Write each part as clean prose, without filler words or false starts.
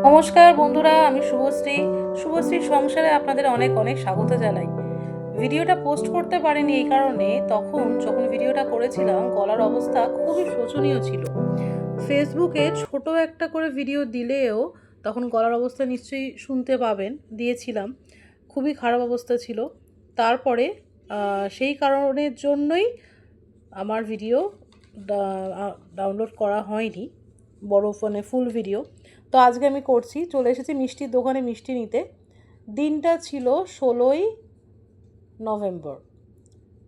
নমস্কার বন্ধুরা, আমি শুভশ্রীর সংসারে আপনাদের অনেক অনেক স্বাগত জানাই। ভিডিওটা পোস্ট করতে পারিনি এই কারণে, যখন ভিডিওটা করেছিলাম গলার অবস্থা খুবই শোচনীয় ছিল। ফেসবুকে ছোট একটা করে ভিডিও দিলেও তখন গলার অবস্থা নিশ্চয়ই শুনতে পাবেন, দিয়েছিলাম। খুবই খারাপ অবস্থা ছিল। তারপরে সেই কারণের জন্যই আমার ভিডিও ডাউনলোড করা হয়নি, বড় ফোনে ফুল ভিডিও। তো আজকে আমি করছি, চলে এসেছি মিষ্টির দোকানে মিষ্টি নিতে। দিনটা ছিল 16ই নভেম্বর।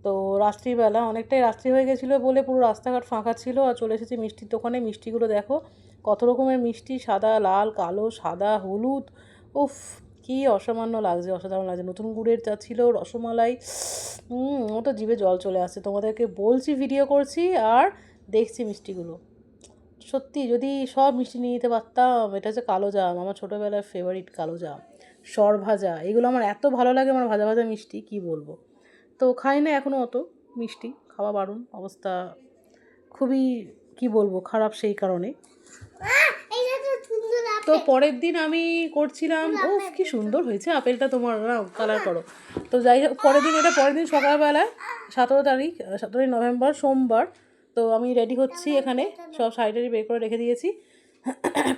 তো রাত্রিবেলা অনেকটাই রাত্রি হয়ে গেছিলো বলে পুরো রাস্তাঘাট ফাঁকা ছিল। আর চলে এসেছি মিষ্টির দোকানে। মিষ্টিগুলো দেখো কত রকমের মিষ্টি, সাদা, লাল, কালো, সাদা, হলুদ। উফ, কি অসামান্য লাগছে, অসাধারণ লাগছে। নতুন গুড়ের চা ছিল, রসমালাই, তো জিভে জল চলে আসছে। তোমাদেরকে বলছি ভিডিও করছি আর দেখছি মিষ্টিগুলো। সত্যি যদি সব মিষ্টি নিয়ে নিতে পারতাম। এটা হচ্ছে কালো জাম, আমার ছোটোবেলার ফেভারিট কালো জাম, সর ভাজা, এগুলো আমার এত ভালো লাগে। আমার ভাজা ভাজা মিষ্টি কী বলবো। তো খাই না এখনও অত মিষ্টি, খাওয়া বারণ, অবস্থা খুবই কী বলবো খারাপ সেই কারণে। তো পরের দিন আমি করছিলাম, ও কি সুন্দর হয়েছে আপেলটা, তোমার কালার করো। তো যাই হোক, পরের দিন সকালবেলায় 17 নভেম্বর সোমবার। তো আমি রেডি হচ্ছি, এখানে সব সাইডে বের করে রেখে দিয়েছি।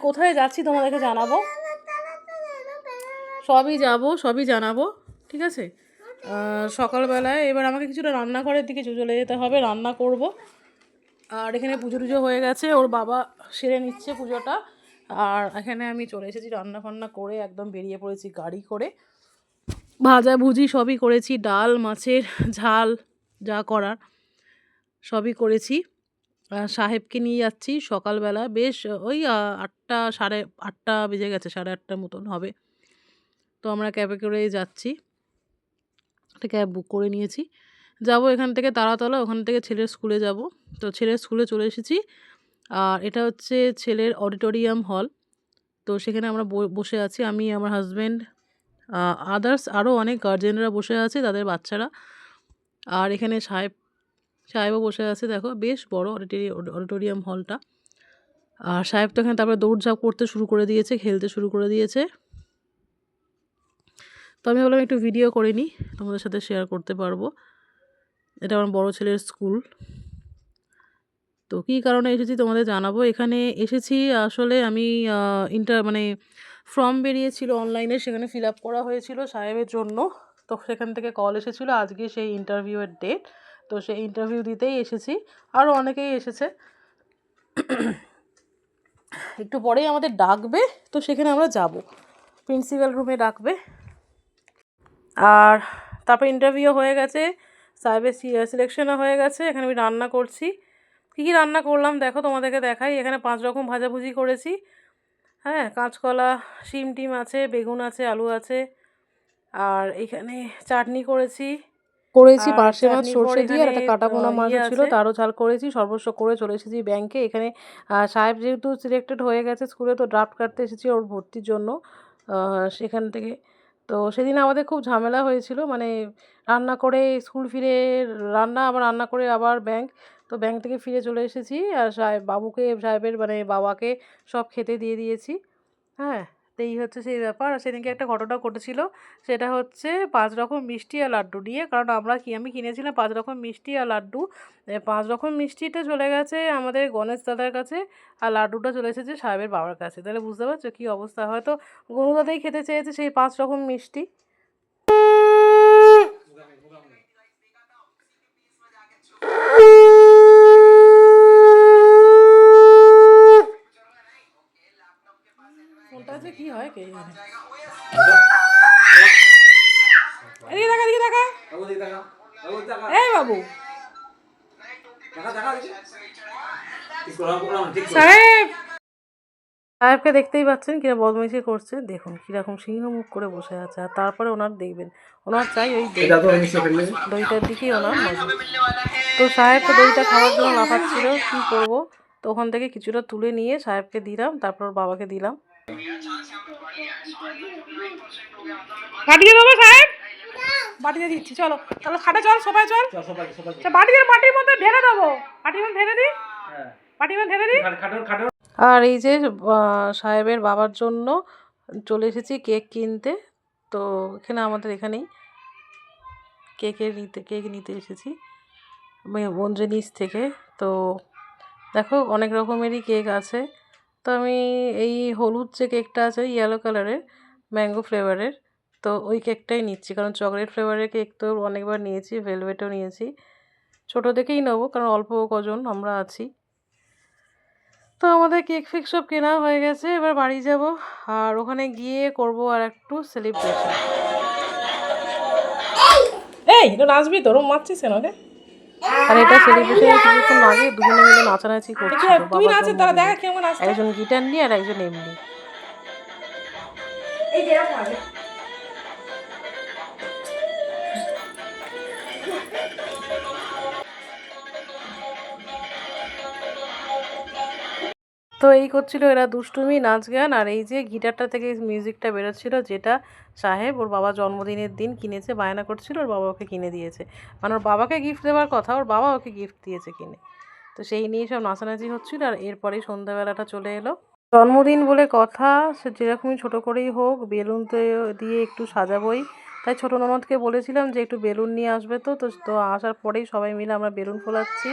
কোথায় যাচ্ছি তোমাদেরকে জানাবো, সবই জানাবো, ঠিক আছে। সকালবেলায় এবার আমাকে কিছুটা রান্নাঘরের দিকে চলে যেতে হবে, রান্না করব। আর এখানে পুজো টুজো হয়ে গেছে, ওর বাবা সেরে নিচ্ছে পুজোটা। আর এখানে আমি চলে এসেছি, রান্না ফান্না করে একদম বেরিয়ে পড়েছি গাড়ি করে। ভাজাভুজি সবই করেছি, ডাল, মাছের ঝাল, যা করার সবই করেছি। সাহেবকে নিয়ে যাচ্ছি সকালবেলা, বেশ ওই 8টা, 8:30 বেজে গেছে, 8:30 মতন হবে। তো আমরা ক্যাবে করেই যাচ্ছি, একটা ক্যাব বুক করে নিয়েছি। যাব এখান থেকে তারাতলা, ওখান থেকে ছেলের স্কুলে যাব। তো ছেলের স্কুলে চলে এসেছি। আর এটা হচ্ছে ছেলের অডিটোরিয়াম হল। তো সেখানে আমরা বসে আছি, আমি, আমার হাজব্যান্ড, আদার্স আরও অনেক গার্জেনরা বসে আছে, তাদের বাচ্চারা। আর এখানে সাহেবও বসে আছে, দেখো বেশ বড় অডিটোরিয়াম হলটা। আর সাহেব তো এখানে তারপরে দৌড়ঝাঁপ করতে শুরু করে দিয়েছে, খেলতে শুরু করে দিয়েছে। তো আমি ভাবলাম একটু ভিডিও করে নিই, তোমাদের সাথে শেয়ার করতে পারবো। এটা আমার বড় ছেলের স্কুল। তো কী কারণে এসেছি তোমাদের জানাবো। এখানে এসেছি আসলে আমি ফর্ম বেরিয়েছিল অনলাইনে, সেখানে ফিল আপ করা হয়েছিল সাহেবের জন্য। তো সেখান থেকে কল এসেছিলো আজকে সেই ইন্টারভিউয়ের ডেট। তো সেই ইন্টারভিউ দিতেই এসেছি, আরও অনেকেই এসেছে। একটু পরেই আমাদের ডাকবে, তো সেখানে আমরা যাব, প্রিন্সিপাল রুমে ডাকবে। আর তারপর ইন্টারভিউ হয়ে গেছে, সাহেবের সিলেকশনও হয়ে গেছে। এখানে আমি রান্না করছি। কী রান্না করলাম দেখো, তোমাদেরকে দেখাই। এখানে 5 রকম ভাজাভুজি করেছি। হ্যাঁ, কাঁচকলা, শিম টিম আছে, বেগুন আছে, আলু আছে। আর এখানে চাটনি করেছি পার্শে মাছ সর্ষে দিয়ে, আর একটা কাটা পোনা মাছও ছিল, তারও ঝাল করেছি। সর্বস্ব করে চলে এসেছি ব্যাংকে। এখানে সাহেব যেহেতু সিলেক্টেড হয়ে গেছে স্কুলে, তো ড্রাফট কাটতে এসেছি ওর ভর্তির জন্য সেখান থেকে। তো সেদিন আমাদের খুব ঝামেলা হয়েছিল, রান্না করে স্কুল ফিরে, আবার রান্না করে আবার ব্যাংক। তো ব্যাংক থেকে ফিরে চলে এসেছি, আর সাহেবের বাবাকে সব খেতে দিয়ে দিয়েছি। হ্যাঁ, তো এই হচ্ছে সেই ব্যাপার। আর সেদিনকে একটা ঘটনা ঘটেছিল, সেটা হচ্ছে 5 রকম মিষ্টি আর লাড্ডু নিয়ে। কারণ আমি কিনেছিলাম 5 রকম মিষ্টি আর লাড্ডু। 5 রকম মিষ্টিটা চলে গেছে আমাদের গণেশ দাদার কাছে, আর লাড্ডুটা চলে এসেছে সাহেবের বাবার কাছে। তাহলে বুঝতে পারছো কী অবস্থা। হয়তো গনু দাদাই খেতে চেয়েছে সেই 5 রকম মিষ্টি। ফোনটা যে কী হয় কে জানে। এই বাবু, সাহেবকে দেখতেই পাচ্ছেন কিনা বদমাইশি করছে, দেখুন কীরকম সিংহ মুখ করে বসে আছে। আর তারপরে দেখবেন ওনার চাই ওই দইটার দিকেই ওনার নজর। তো সাহেব তো দইটা খাওয়ার জন্য লাফাচ্ছিল, কী করবো। তো ওখান থেকে কিছুটা তুলে নিয়ে সাহেবকে দিলাম, তারপর বাবাকে দিলাম। পাঠিয়ে দেবো সাহেব, বাটিতে দিচ্ছি, চলো তাহলে খাটে চল, সবাই চল, বাটির মধ্যে ঢেলে দেবো, বাটির মধ্যে ঢেলে দিই। আর এই যে সাহেবের বাবার জন্য চলে এসেছি কেক কিনতে। তো এখানে আমাদের এখানেই কেক নিতে এসেছি বঞ্জনিস থেকে। তো দেখো অনেক রকমেরই কেক আছে। তো আমি এই হলুদ যে কেকটা আছে ইয়েলো কালারের ম্যাঙ্গো ফ্লেভারের, তো ওই কেকটাই নিচ্ছি, কারণ চকলেট ফ্লেভারের কেক তো অনেকবার নিয়েছি, ভেলভেটও নিয়েছি। ছোটো দেখেই নেবো কারণ অল্প কজন আমরা আছি। তো আমাদের কেক ফেক সব কেনা হয়ে গেছে, এবার বাড়ি যাব আর ওখানে গিয়ে করব আর একটু সেলিব্রেশন। এই তো নাচবি, তোর মারছিস কেন রে? আর এটা সেলিব্রেশনের কিছুক্ষণ আগে দুজনে মিলে নাচানাচি করছিল। তুই নাচে তারা দেখা কেমন নাচে, একজন গিটার নিয়ে আর একজন এমনি। এই যে আগে তো এই করছিল এরা দুষ্টুমি, নাচ গান। আর এই যে গিটারটা থেকে মিউজিকটা বেরোচ্ছিল, যেটা সাহেব ওর বাবা জন্মদিনের দিন কিনেছে, বায়না করছিল, ওর বাবা ওকে কিনে দিয়েছে। মানে ওর বাবাকে গিফট দেওয়ার কথা, ওর বাবা ওকে গিফট দিয়েছে কিনে। তো সেই নিয়ে সব নাচানাচি হচ্ছিল। আর এরপরেই সন্ধ্যাবেলাটা চলে এলো। জন্মদিন বলে কথা, সে যেরকমই ছোটো করেই হোক বেলুন তো দিয়ে একটু সাজাবোই। তাই ছোটো ননদকে বলেছিলাম যে একটু বেলুন নিয়ে আসবে। তো তো আসার পরেই সবাই মিলে আমরা বেলুন ফোলাচ্ছি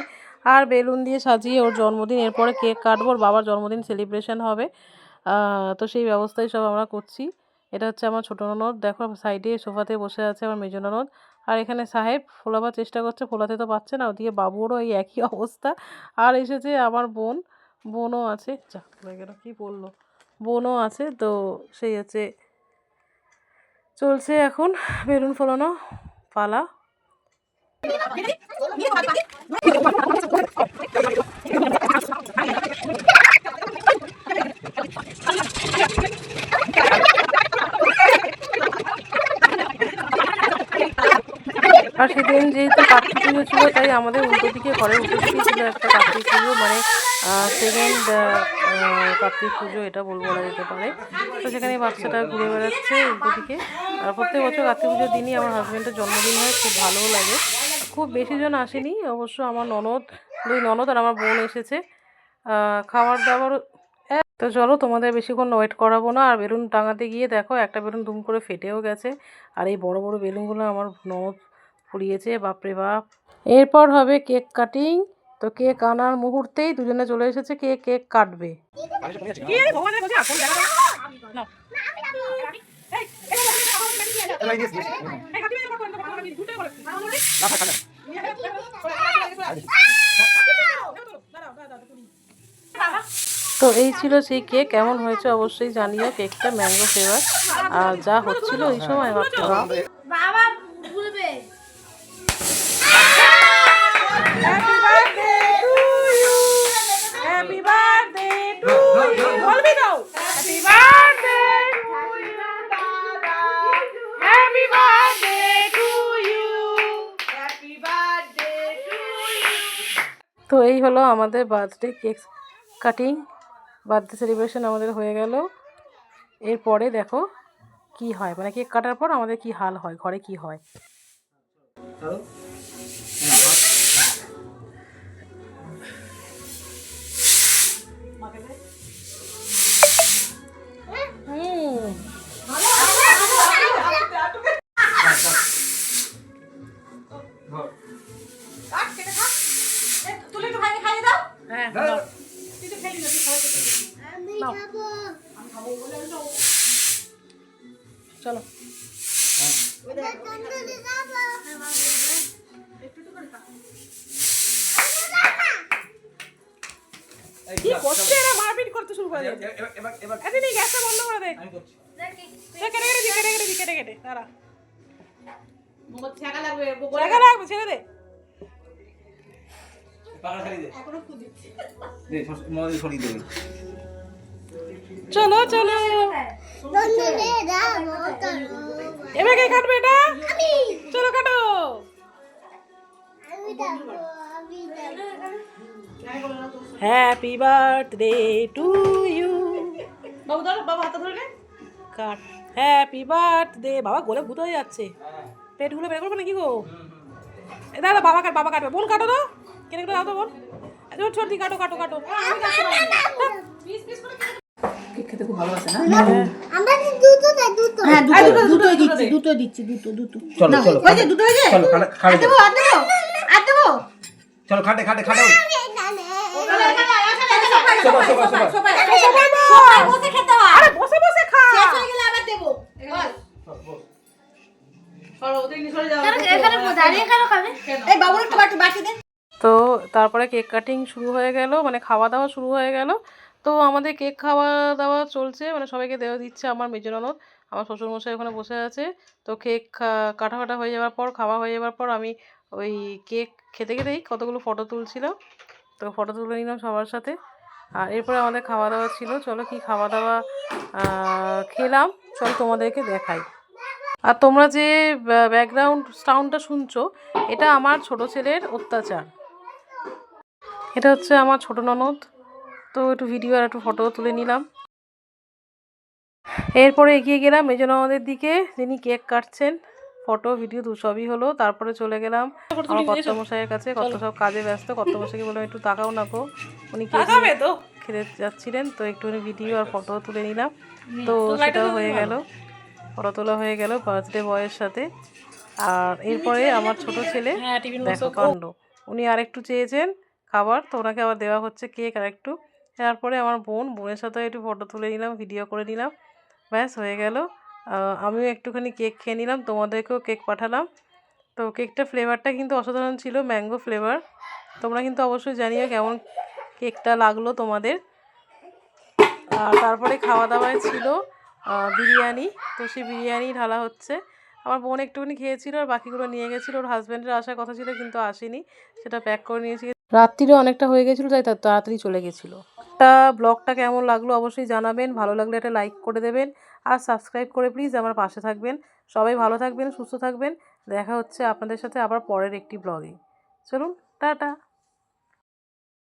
আর বেলুন দিয়ে সাজিয়ে ওর জন্মদিন, এরপরে কেক কাটবো, ওর বাবার জন্মদিন সেলিব্রেশন হবে। তো সেই ব্যবস্থাই সব আমরা করছি। এটা হচ্ছে আমার ছোটো ননদ, দেখো সাইডে সোফাতে বসে আছে আমার মেজো ননদ। আর এখানে সাহেব ফোলাবার চেষ্টা করছে, ফোলাতে তো পারছে না, ওদিকে বাবুরও এই একই অবস্থা। আর এসেছে আমার বোনও আছে, যা পড়ে গেল, কী বললো, বোনও আছে। তো সেই হচ্ছে চলছে এখন বেলুন ফোলানো পালা। আর সেদিন যেহেতু কার্তিক পুজো ছিল, তাই আমাদের উল্টো দিকে ঘরের উল্টো দিকে ছিল একটা কার্তিক পুজো, মানে সেকেন্ড কার্তিক পুজো এটা বলা যেতে পারে। তো সেখানে বাচ্চাটা ঘুরে বেড়াচ্ছে উল্টো দিকে। আর প্রত্যেক বছর কার্তিক পুজোর দিনই আমার হাজব্যান্ডের জন্মদিন হয়, খুব ভালোও লাগে। খুব বেশি জন আসেনি অবশ্য, আমার দুই ননদ আর আমার বোন এসেছে। খাবার দাবার। তো চলো তোমাদের বেশিক্ষণ ওয়েট করাবো না। আর বেলুন টাঙাতে গিয়ে দেখো একটা বেলুন দুম করে ফেটেও গেছে। আর এই বড় বড় বেলুনগুলো আমার ননদ ফুরিয়েছে, বাপরে বাপ। এরপর হবে কেক কাটিং। তো কেক আনার মুহূর্তেই দুজনে চলে এসেছে, কেক কাটবে। তো এই ছিল সেই কেক, কেমন হয়েছে অবশ্যই জানিও। কেকটা ম্যাঙ্গো ফ্লেভার। আর যা হচ্ছিল এই সময় ভাবতে হবে। তো এই হলো আমাদের birthday cake cutting, birthday celebration আমাদের হয়ে গেল। এরপরে দেখো কি হয়, মানে কেক কাটার পর আমাদের কি হাল হয়, ঘরে কি হয়। চলো কি করছে এরা, মারপিট করতে শুরু করে দিয়েছে। এদিকে গ্যাসটা বন্ধ করে দে। কেটে দাঁড়া, ছাগা লাগবে, ছেড়ে দে। চলো চলো, এবার কে কাটবে এটা? চলো কাটো। Happy birthday to you. বাবু ধরো, বাবা হাতে ধরে নে, কাট। Happy birthday. বাবা গলে ভূত হয়ে যাচ্ছে, পেটগুলো বের করবো নাকি গো? দাদা বাবা কাটবে, বোন কাটো তো, কেটে দাও তো বোন। ছোট কাটো। কেক খেতে খুব ভালোবাসে না? আমরা দুটো দেয় দুটো। হ্যাঁ দুটো দুটো দিচ্ছি, দে। দুটো দিচ্ছি, দুটো। চলো চলো ওই যে দুটো হয়েছে। চলো খাটে দেবো, আর দেবো, আর দেবো। চলো খাটে খাটে খাটে সবাই বসে খেতে হয়। আরে বসে বসে খা। শেষ হয়ে গেলে আবার দেবো। চলো ওদের নিয়ে চলে যাও। এখানে দাঁড়িয়ে কেন খাবে? এই বাবুর একটু বাটি দে। তো তারপরে কেক কাটিং শুরু হয়ে গেল, মানে খাওয়া দাওয়া শুরু হয়ে গেল। তো আমাদের কেক খাওয়া দাওয়া চলছে, মানে সবাইকে দেওয়া দিচ্ছে আমার মেজো ননদ, আমার শ্বশুরমশাই ওখানে বসে আছে। তো কেক কাটা হয়ে যাওয়ার পর, খাওয়া হয়ে যাওয়ার পর আমি ওই কেক খেতে খেতেই কতগুলো ফটো তুলছিলাম। তো ফটো তুলে নিলাম সবার সাথে। আর এরপরে আমাদের খাওয়া দাওয়া ছিল। চলো কি খাওয়া দাওয়া খেলাম, চলো তোমাদেরকে দেখাই। আর তোমরা যে ব্যাকগ্রাউন্ড সাউন্ডটা শুনছো, এটা আমার ছোট ছেলের অত্যাচার। এটা হচ্ছে আমার ছোট ননদ। তো একটু ভিডিও আর একটু ফটো তুলে নিলাম। এরপরে এগিয়ে গেলাম মেজো ননদের দিকে, যিনি কেক কাটছেন। ফটো ভিডিও সবই হলো। তারপরে চলে গেলাম আমার কর্তামশাইয়ের কাছে। কত সব কাজে ব্যস্ত। কর্তামশাইকে বললাম একটু তাকাও না গো, উনি খেতে যাচ্ছিলেন। তো একটুখানি ভিডিও আর ফটো তুলে নিলাম। তো সেটাও হয়ে গেল, ফটো তোলা হয়ে গেল বার্থডে বয়ের সাথে। আর এরপরে আমার ছোট ছেলে দেখো কাণ্ড, উনি আরেকটু চেয়েছেন খাবার, তো ওনাকে আবার দেওয়া হচ্ছে কেক আর একটু। তারপরে আমার বোনের সাথে একটু ফটো তুলে নিলাম, ভিডিও করে নিলাম, ব্যাস হয়ে গেল। আমিও একটুখানি কেক খেয়ে নিলাম, তোমাদেরকেও কেক পাঠালাম। তো কেকটা ফ্লেভারটা কিন্তু অসাধারণ ছিল, ম্যাঙ্গো ফ্লেভার। তোমরা কিন্তু অবশ্যই জানিও কেমন কেকটা লাগলো তোমাদের। আর তারপরে খাওয়া দাওয়ায় ছিল বিরিয়ানি। তো সেই বিরিয়ানি ঢালা হচ্ছে। আমার বোন একটুখানি খেয়েছিল আর বাকিগুলো নিয়ে গেছিলো। ওর হাজব্যান্ডের আসার কথা ছিল কিন্তু আসেনি, সেটা প্যাক করে নিয়েছি। রাত্রিরও অনেকটা হয়ে গেছিলো, তাই তাড়াতাড়ি চলে গেছিলো। ব্লগটা কেমন লাগলো অবশ্যই জানাবেন। ভালো লাগলে একটা লাইক করে দেবেন আর সাবস্ক্রাইব করে প্লিজ আমার পাশে থাকবেন। সবাই ভালো থাকবেন, সুস্থ থাকবেন। দেখা হচ্ছে আপনাদের সাথে আবার পরের একটি ব্লগে। চলুন, টাটা।